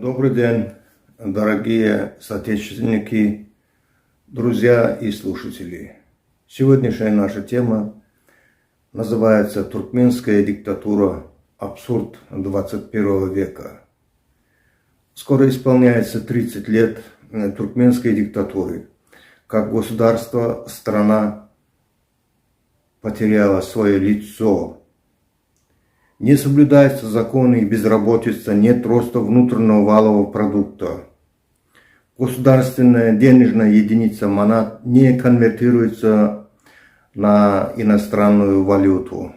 Добрый день, дорогие соотечественники, друзья и слушатели. Сегодняшняя наша тема называется «Туркменская диктатура. Абсурд 21 века». Скоро исполняется 30 лет туркменской диктатуры. Как государство, страна потеряла свое лицо. Не соблюдаются законы и безработица, нет роста внутреннего валового продукта. Государственная денежная единица манат не конвертируется на иностранную валюту.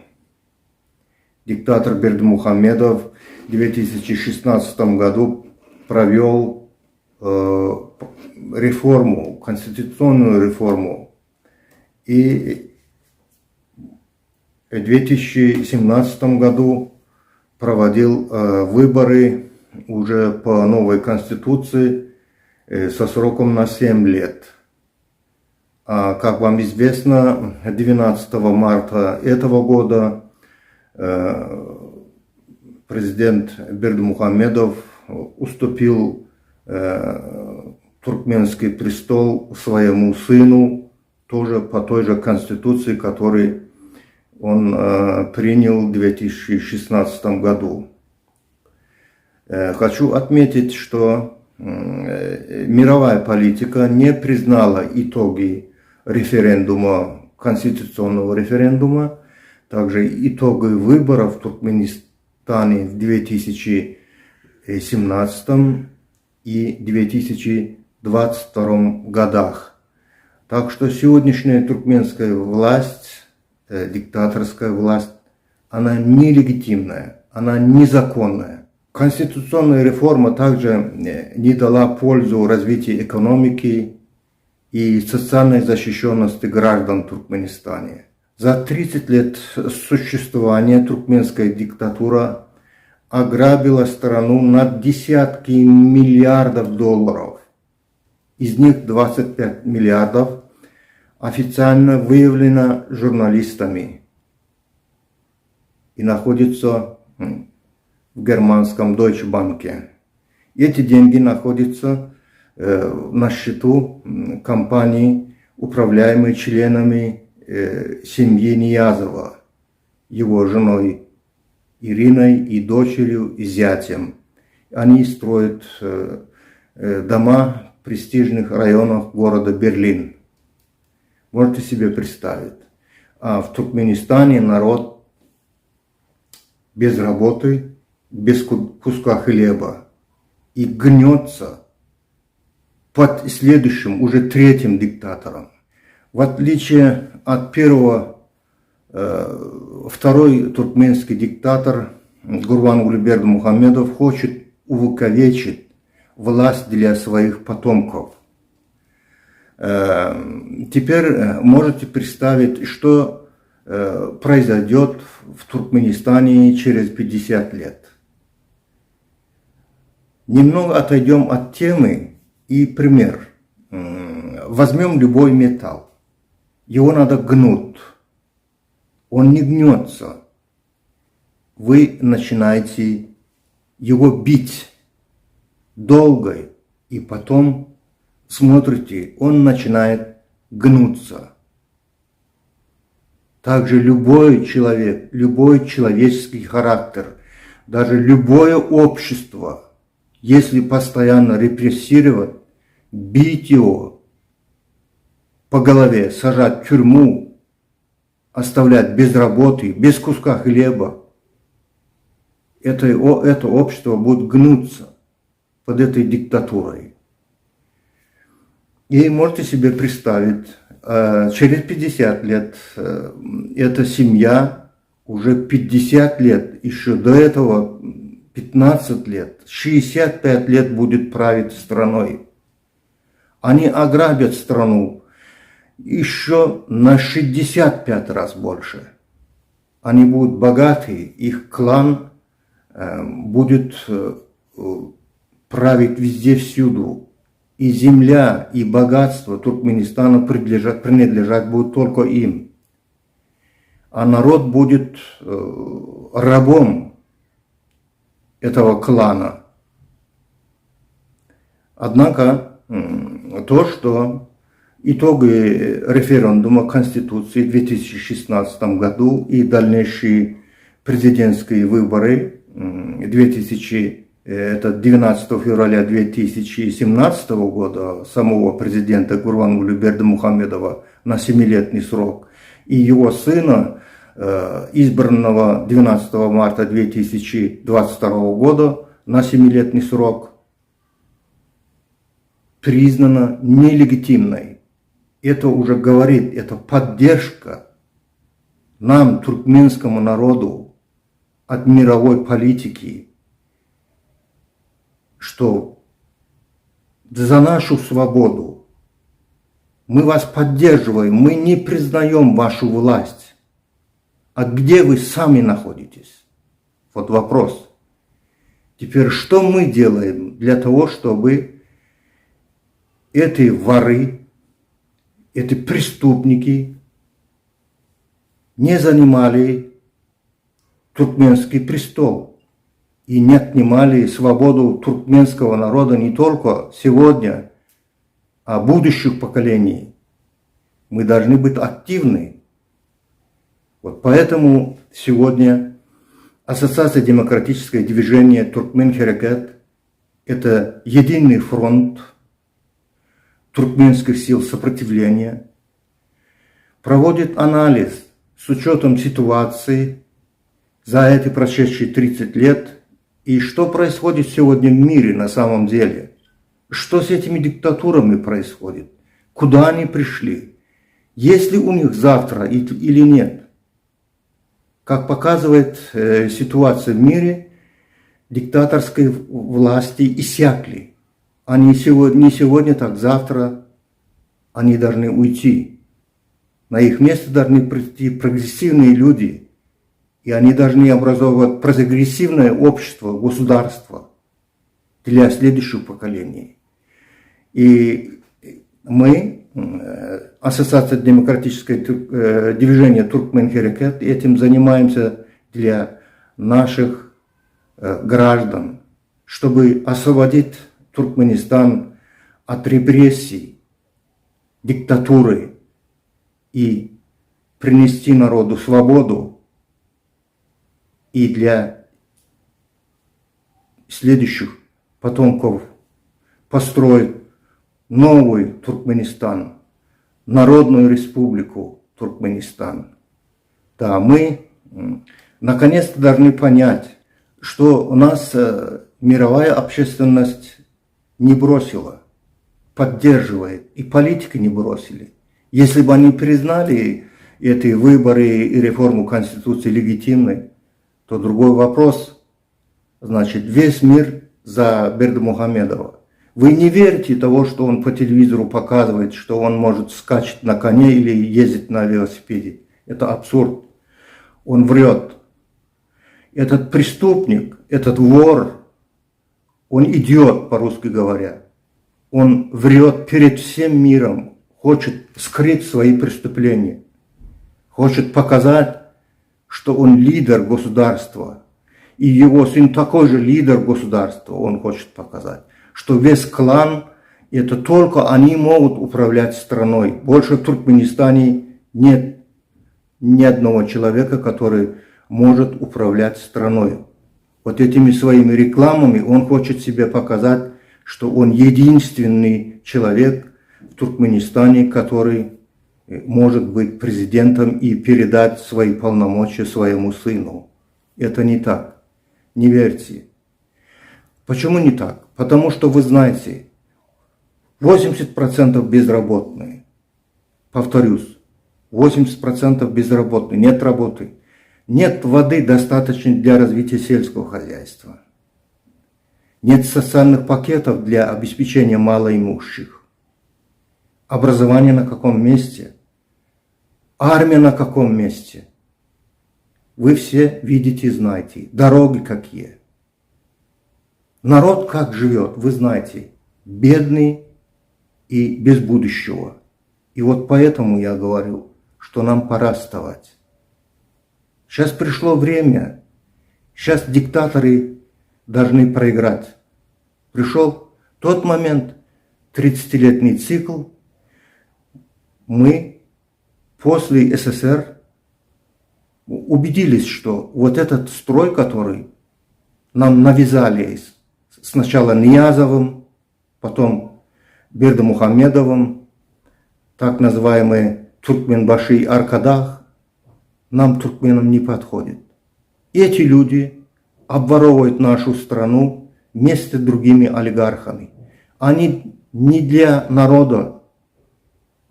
Диктатор Бердымухамедов в 2016 году провел реформу, конституционную реформу. И в 2017 году проводил выборы уже по новой конституции со сроком на 7 лет. А как вам известно, 12 марта этого года президент Бердымухамедов уступил туркменский престол своему сыну, тоже по той же конституции, который он принял в 2016 году. Хочу отметить, что мировая политика не признала итоги референдума, конституционного референдума, также итоги выборов в Туркменистане в 2017 и 2022 годах. Так что сегодняшняя туркменская власть, диктаторская власть, она нелегитимная, она незаконная. Конституционная реформа также не дала пользу развитию экономики и социальной защищенности граждан Туркменистана. За 30 лет существования туркменская диктатура ограбила страну на десятки миллиардов долларов. Из них 25 миллиардов официально выявлено журналистами и находится в германском Deutsche Bank. Эти деньги находятся на счету компании, управляемой членами семьи Ниязова, его женой Ириной и дочерью и зятем. Они строят дома в престижных районах города Берлин. Можете себе представить. А в Туркменистане народ без работы, без куска хлеба и гнется под следующим, уже третьим диктатором. В отличие от второй туркменский диктатор Гурбангулы Бердымухамедов хочет увековечить власть для своих потомков. Теперь можете представить, что произойдет в Туркменистане через 50 лет. Немного отойдем от темы и пример. Возьмем любой металл. Его надо гнуть. Он не гнется. Вы начинаете его бить долго, и потом смотрите, он начинает гнуться. Также любой человек, любой человеческий характер, даже любое общество, если постоянно репрессировать, бить его по голове, сажать в тюрьму, оставлять без работы, без куска хлеба, это общество будет гнуться под этой диктатурой. И можете себе представить, через 50 лет эта семья уже 50 лет, еще до этого 15 лет, 65 лет будет править страной. Они ограбят страну еще на 65 раз больше. Они будут богаты, их клан будет править везде, всюду. И земля, и богатство Туркменистана принадлежать будут только им. А народ будет рабом этого клана. Однако то, что итоги референдума Конституции в 2016 году и дальнейшие президентские выборы 12 февраля 2017 года самого президента Гурбангулы Бердымухамедова на 7-летний срок и его сына, избранного 12 марта 2022 года на 7-летний срок, признана нелегитимной. Это уже говорит, это поддержка нам, туркменскому народу, от мировой политики, что за нашу свободу мы вас поддерживаем, мы не признаем вашу власть. А где вы сами находитесь? Вот вопрос. Теперь что мы делаем для того, чтобы эти воры, эти преступники не занимали туркменский престол и не отнимали свободу туркменского народа не только сегодня, а будущих поколений? Мы должны быть активны. Вот поэтому сегодня Ассоциация демократическое движение Туркмен Херекет – это единый фронт туркменских сил сопротивления, проводит анализ с учетом ситуации за эти прошедшие 30 лет и что происходит сегодня в мире на самом деле, что с этими диктатурами происходит, куда они пришли, есть ли у них завтра или нет. Как показывает ситуация в мире, диктаторской власти иссякли. Они не сегодня, так завтра они должны уйти. На их место должны прийти прогрессивные люди. И они должны образовывать прогрессивное общество, государство для следующих поколений. И мы, Ассоциация демократическое движение Туркмен Херекет, этим занимаемся для наших граждан, чтобы освободить Туркменистан от репрессий, диктатуры и принести народу свободу и для следующих потомков построить новый Туркменистан, Народную Республику Туркменистан. Да, мы наконец-то должны понять, что у нас мировая общественность не бросила, поддерживает, и политики не бросили. Если бы они признали эти выборы и реформу Конституции легитимной, то другой вопрос. Значит, весь мир за Бердымухамедова. Вы не верите того, что он по телевизору показывает, что он может скачать на коне или ездить на велосипеде. Это абсурд. Он врет. Этот преступник, этот вор, он идиот, по-русски говоря. Он врет перед всем миром, хочет скрыть свои преступления, хочет показать, что он лидер государства. И его сын такой же лидер государства, он хочет показать, что весь клан, это только они могут управлять страной. Больше в Туркменистане нет ни одного человека, который может управлять страной. Вот этими своими рекламами он хочет себе показать, что он единственный человек в Туркменистане, который может быть президентом и передать свои полномочия своему сыну. Это не так. Не верьте. Почему не так? Потому что вы знаете, 80% безработные. Повторюсь, 80% безработные, нет работы. Нет воды достаточно для развития сельского хозяйства. Нет социальных пакетов для обеспечения малоимущих. Образование на каком месте? Армия на каком месте? Вы все видите и знаете. Дороги какие. Народ как живет, вы знаете. Бедный и без будущего. И вот поэтому я говорю, что нам пора вставать. Сейчас пришло время. Сейчас диктаторы должны проиграть. тот момент, 30-летний цикл, мы после СССР убедились, что вот этот строй, который нам навязали сначала Ниязовым, потом Бердымухамедовым, так называемый Туркменбаши Аркадах, нам, туркменам, не подходит. Эти люди обворовывают нашу страну вместе с другими олигархами. Они не для народа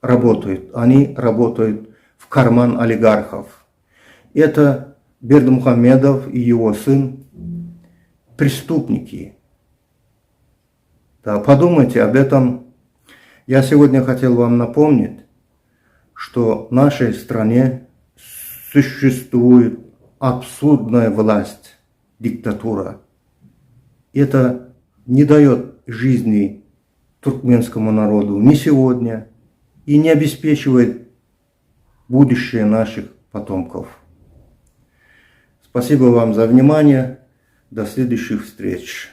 работают, они работают в карман олигархов. Это Бердымухамедов и его сын преступники. Да, подумайте об этом. Я сегодня хотел вам напомнить, что в нашей стране существует абсурдная власть, диктатура. Это не дает жизни туркменскому народу ни сегодня и не обеспечивает будущее наших потомков. Спасибо вам за внимание. До следующих встреч.